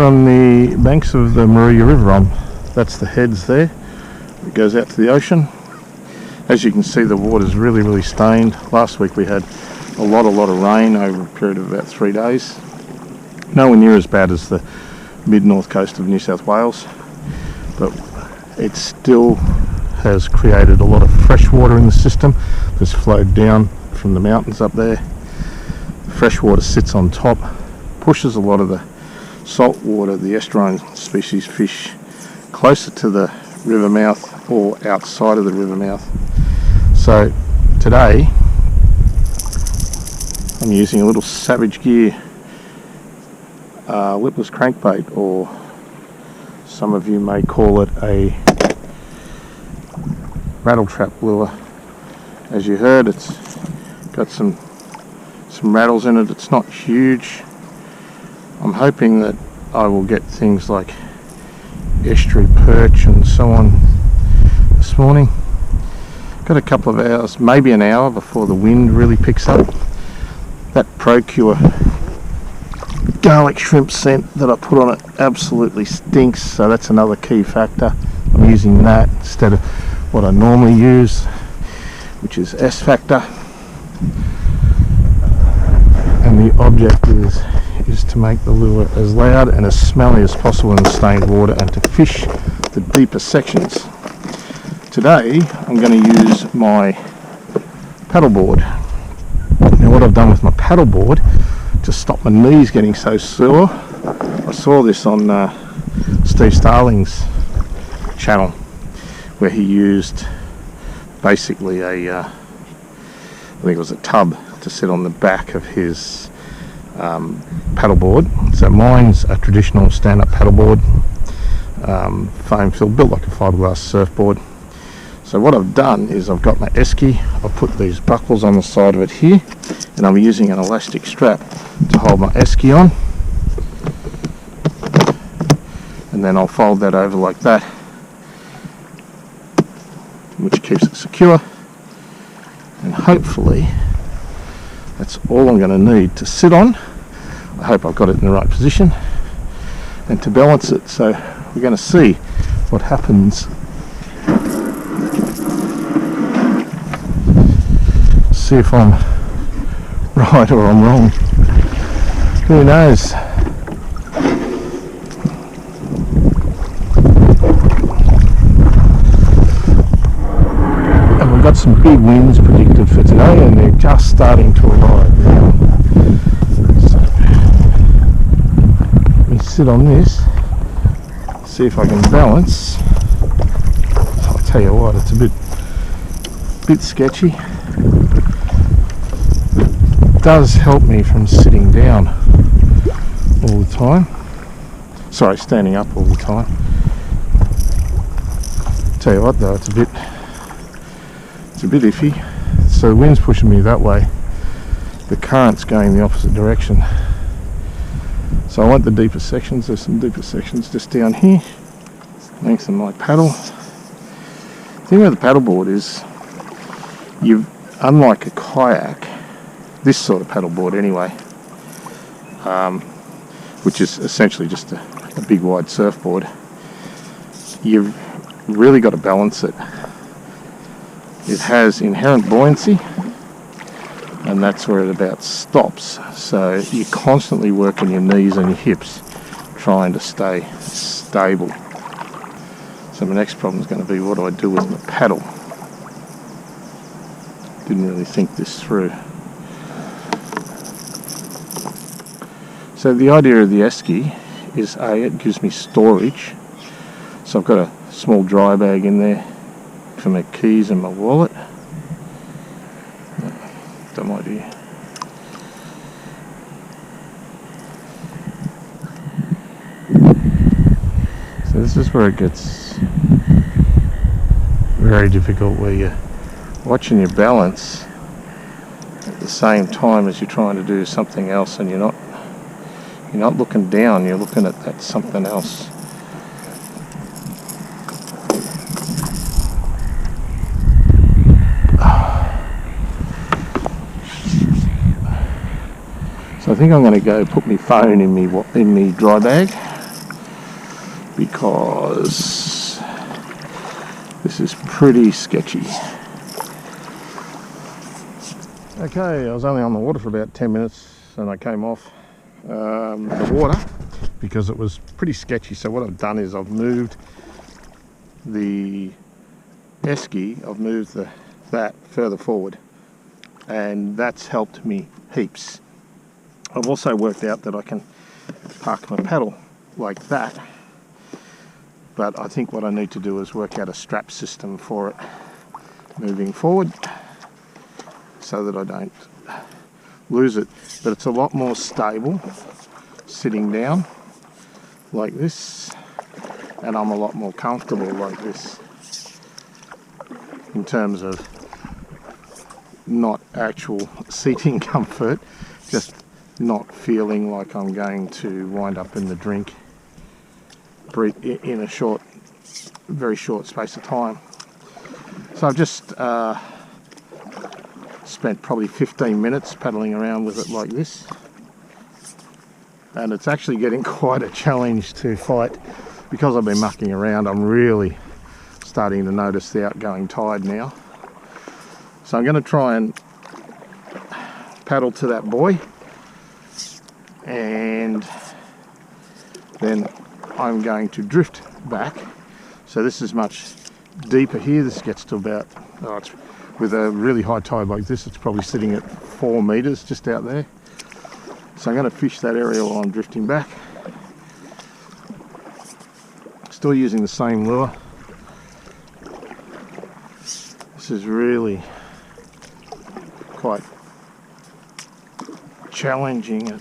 from the banks of the Maria River. That's the heads there. It goes out to the ocean. As you can see, the water's really stained. Last week we had a lot of rain over a period of about 3 days. Nowhere near as bad as the mid-north coast of New South Wales, but it still has created a lot of fresh water in the system that's flowed down from the mountains up there. The fresh water sits on top, pushes a lot of the salt water, the estuarine species fish, closer to the river mouth or outside of the river mouth. So today I'm using a little Savage Gear lipless crankbait, or some of you may call it a rattle trap lure. As you heard, it's got some rattles in it. It's not huge. I'm hoping that I will get things like estuary perch and so on this morning. Got a couple of hours, maybe an hour before the wind really picks up. That Procure garlic shrimp scent that I put on it absolutely stinks, so that's another key factor. I'm using that instead of what I normally use, which is S Factor, and the object is to make the lure as loud and as smelly as possible in the stained water and to fish the deeper sections. Today I'm going to use my paddleboard. Now what I've done with my paddleboard to stop my knees getting so sore, I saw this on Steve Starling's channel, where he used basically I think it was a tub to sit on the back of his paddleboard. So mine's a traditional stand-up paddleboard, foam filled, built like a fiberglass surfboard. So what I've done is I've got my esky, I've put these buckles on the side of it here, and I'm using an elastic strap to hold my esky on, and then I'll fold that over like that, which keeps it secure, and hopefully that's all I'm going to need to sit on. I hope I've got it in the right position, and to balance it. So we're going to see what happens. See if I'm right or I'm wrong. Who knows? And we've got some big winds predicted for today, and they're just starting to arrive now. So let me sit on this, see if I can balance. I'll tell you what, it's a bit sketchy. It does help me from sitting down all the time. Sorry, standing up all the time. Tell you what though, it's a bit iffy. So the wind's pushing me that way, the current's going the opposite direction. So I want the deeper sections. There's some deeper sections just down here. Lengthen my paddle. The thing with the paddleboard is, unlike a kayak, this sort of paddleboard anyway, which is essentially just a big wide surfboard, you've really got to balance it. It has inherent buoyancy, and that's where it about stops. So you're constantly working your knees and your hips trying to stay stable. So my next problem is going to be, what do I do with my paddle? Didn't really think this through. So the idea of the esky is, it gives me storage. So I've got a small dry bag in there for my keys and my wallet. Dumb idea. So this is where it gets very difficult, where you're watching your balance at the same time as you're trying to do something else, and you're not looking down, you're looking at that something else. So I think I'm going to go put my phone in me dry bag, because this is pretty sketchy. Okay, I was only on the water for about 10 minutes and I came off the water because it was pretty sketchy. So what I've done is I've moved the esky, I've moved that further forward, and that's helped me heaps. I've also worked out that I can park my paddle like that, but I think what I need to do is work out a strap system for it moving forward so that I don't lose it. But it's a lot more stable sitting down like this, and I'm a lot more comfortable like this in terms of not actual seating comfort, just not feeling like I'm going to wind up in the drink in a very short space of time. So I've just spent probably 15 minutes paddling around with it like this, and it's actually getting quite a challenge to fight. Because I've been mucking around, I'm really starting to notice the outgoing tide now. So I'm going to try and paddle to that buoy, and then I'm going to drift back. So this is much deeper here. This gets to about, with a really high tide like this, it's probably sitting at 4 meters just out there. So I'm going to fish that area while I'm drifting back. Still using the same lure. This is really quite challenging. It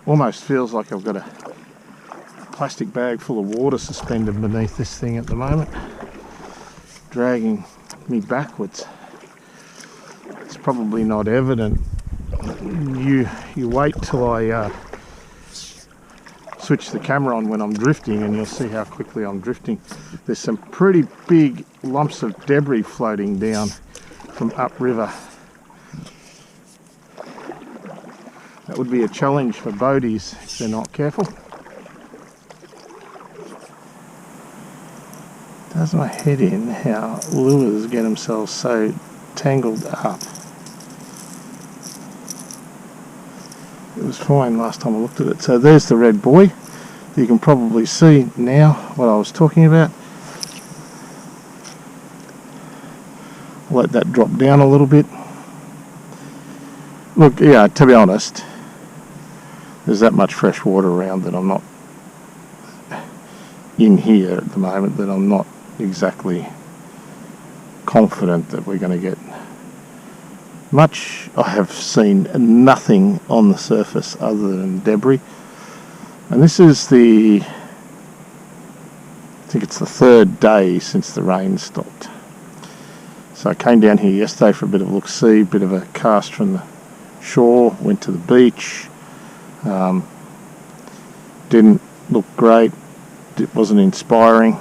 almost feels like I've got a plastic bag full of water suspended beneath this thing at the moment, dragging me backwards. It's probably not evident. You wait till I switch the camera on when I'm drifting and you'll see how quickly I'm drifting. There's some pretty big lumps of debris floating down from upriver. That would be a challenge for boaties if they're not careful. Does my head in how lures get themselves so tangled up. It was fine last time I looked at it. So there's the red buoy. You can probably see now what I was talking about. Let that drop down a little bit. Look, yeah, to be honest, there's that much fresh water around that I'm not in here at the moment, that I'm not exactly confident that we're going to get much. I have seen nothing on the surface other than debris, and this is I think it's the third day since the rain stopped. So I came down here yesterday for a bit of a look-see, bit of a cast from the shore, went to the beach. Didn't look great, it wasn't inspiring,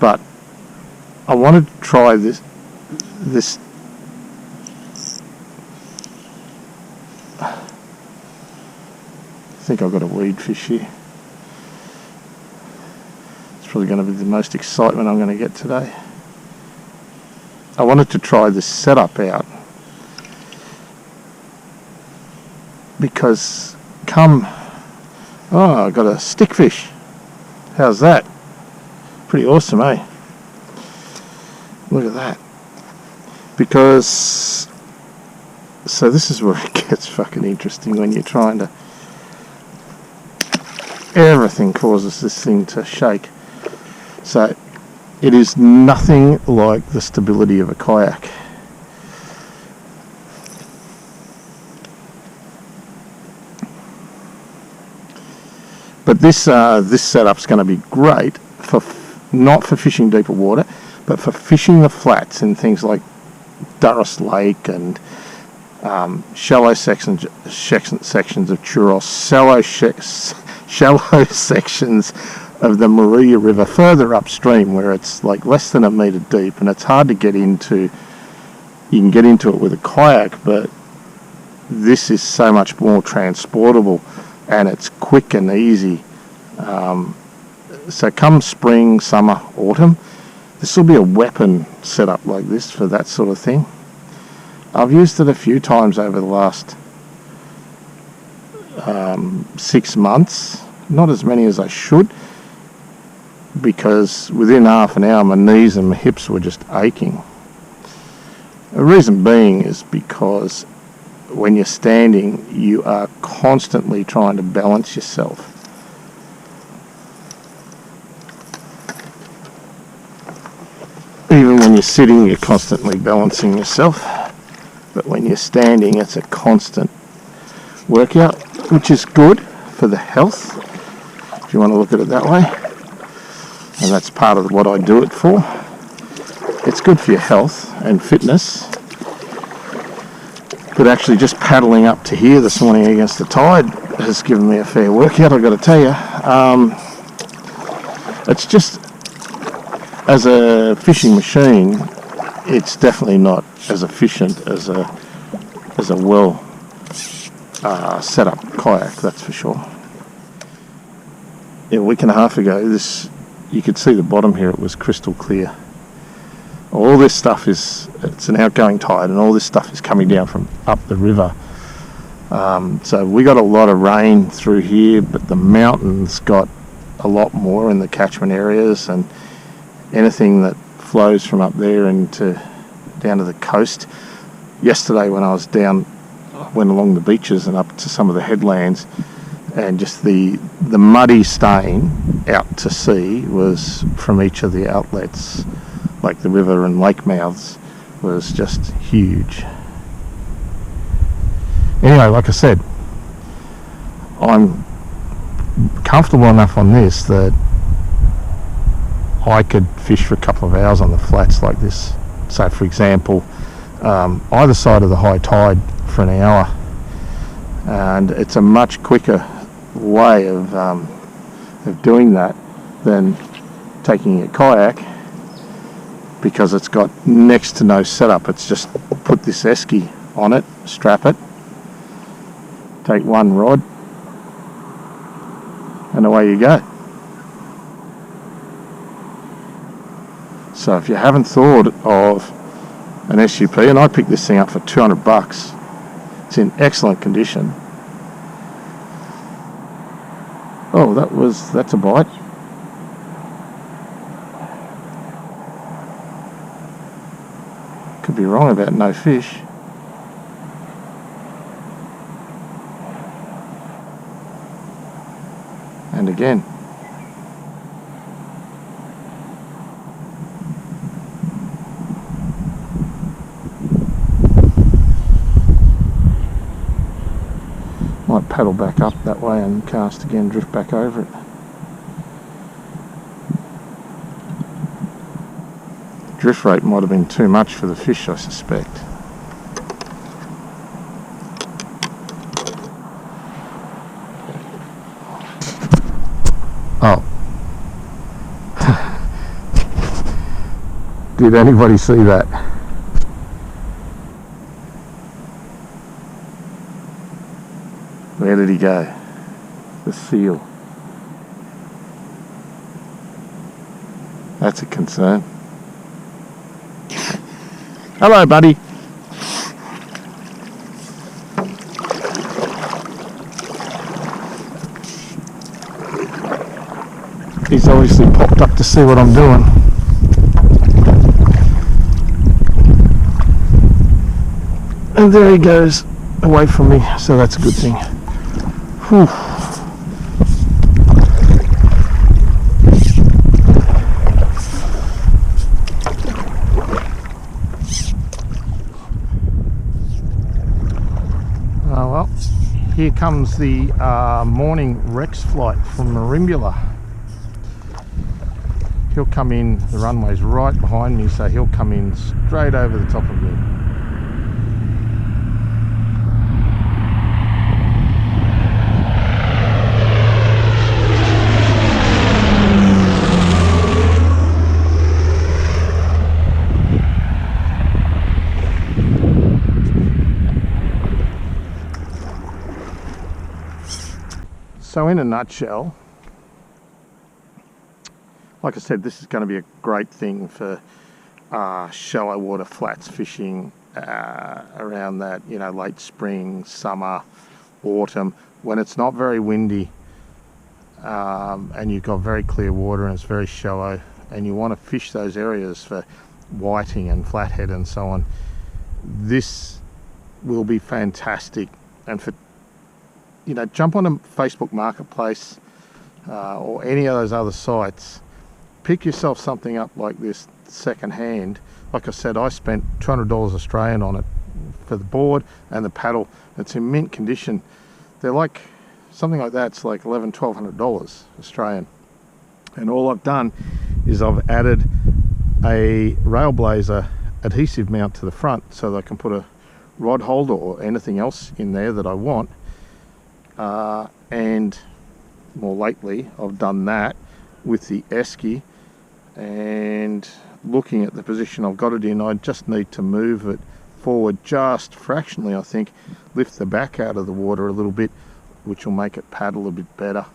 but I wanted to try this I think I've got a weed fish here. It's probably going to be the most excitement I'm going to get today. I wanted to try this setup out because I got a stickfish. How's that? Pretty awesome, eh? Look at that. Because, so this is where it gets fucking interesting when you're trying to, everything causes this thing to shake. So it is nothing like the stability of a kayak. But this setup's going to be great for not for fishing deeper water, but for fishing the flats in things like Bathurst Lake and shallow sections of Churros, shallow sections of the Maria River further upstream, where it's like less than a metre deep and it's hard to get into. You can get into it with a kayak, but this is so much more transportable and it's quick and easy. So come spring, summer, autumn, this will be a weapon set up like this for that sort of thing. I've used it a few times over the last 6 months, not as many as I should, because within half an hour my knees and my hips were just aching. The reason being is because when you're standing, you are constantly trying to balance yourself. Even when you're sitting, you're constantly balancing yourself, but when you're standing, it's a constant workout, which is good for the health, if you want to look at it that way, and that's part of what I do it for. It's good for your health and fitness, but actually just paddling up to here this morning against the tide has given me a fair workout, I've got to tell you. It's just, as a fishing machine, it's definitely not as efficient as a well set up kayak, that's for sure. Yeah, a week and a half ago, you could see the bottom here, it was crystal clear. All this stuff it's an outgoing tide, and all this stuff is coming down from up the river. So we got a lot of rain through here, but the mountains got a lot more in the catchment areas, and anything that flows from up there down to the coast. Yesterday when I was down, I went along the beaches and up to some of the headlands, and just the muddy stain out to sea was from each of the outlets, like the river and lake mouths, was just huge. Anyway, like I said, I'm comfortable enough on this that I could fish for a couple of hours on the flats like this. So for example, either side of the high tide for an hour, and it's a much quicker way of doing that than taking a kayak, because it's got next to no setup. It's just put this esky on it, strap it, take one rod, and away you go. So if you haven't thought of an S.U.P, and I picked this thing up for $200, it's in excellent condition. Oh, that's a bite. Could be wrong about no fish. And again. Might paddle back up that way and cast again, drift back over it. Drift rate might have been too much for the fish, I suspect. Oh. Did anybody see that? Where did he go? The seal. That's a concern. Hello, buddy. He's obviously popped up to see what I'm doing. And there he goes, away from me, so that's a good thing. Whew. Oh well, here comes the morning Rex flight from Marimbula. He'll come in, the runway's right behind me, so he'll come in straight over the top of me. So in a nutshell, like I said, this is going to be a great thing for shallow water flats fishing around that, you know, late spring, summer, autumn, when it's not very windy and you've got very clear water and it's very shallow, and you want to fish those areas for whiting and flathead and so on. This will be fantastic. And for, you know, jump on a Facebook Marketplace or any of those other sites, pick yourself something up like this second hand. Like I said, I spent $200 Australian on it for the board and the paddle. It's in mint condition. They're like, something like that's like $1,100-$1,200 Australian. And all I've done is I've added a Railblaza adhesive mount to the front so that I can put a rod holder or anything else in there that I want. And more lately I've done that with the esky, and looking at the position I've got it in, I just need to move it forward just fractionally, I think, lift the back out of the water a little bit, which will make it paddle a bit better.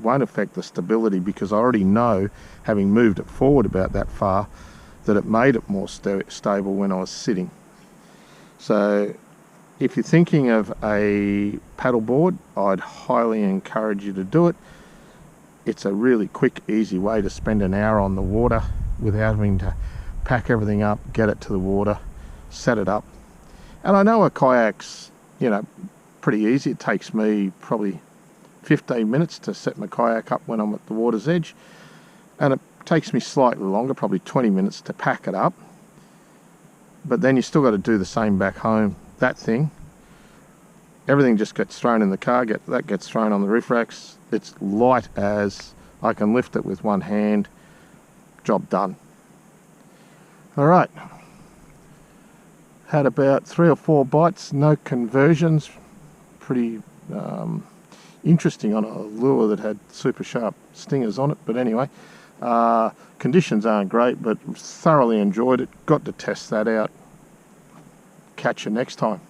Won't affect the stability because I already know, having moved it forward about that far, that it made it more stable when I was sitting. So if you're thinking of a paddle board, I'd highly encourage you to do it. It's a really quick, easy way to spend an hour on the water without having to pack everything up, get it to the water, set it up. And I know a kayak's, you know, pretty easy. It takes me probably 15 minutes to set my kayak up when I'm at the water's edge, and it takes me slightly longer, probably 20 minutes to pack it up. But then you still got to do the same back home. That thing, everything just gets thrown in the car, that gets thrown on the roof racks. It's light as, I can lift it with one hand, job done. All right, had about 3 or 4 bites, no conversions. Pretty interesting on a lure that had super sharp stingers on it. But anyway, conditions aren't great, but thoroughly enjoyed it. Got to test that out. Catch you next time.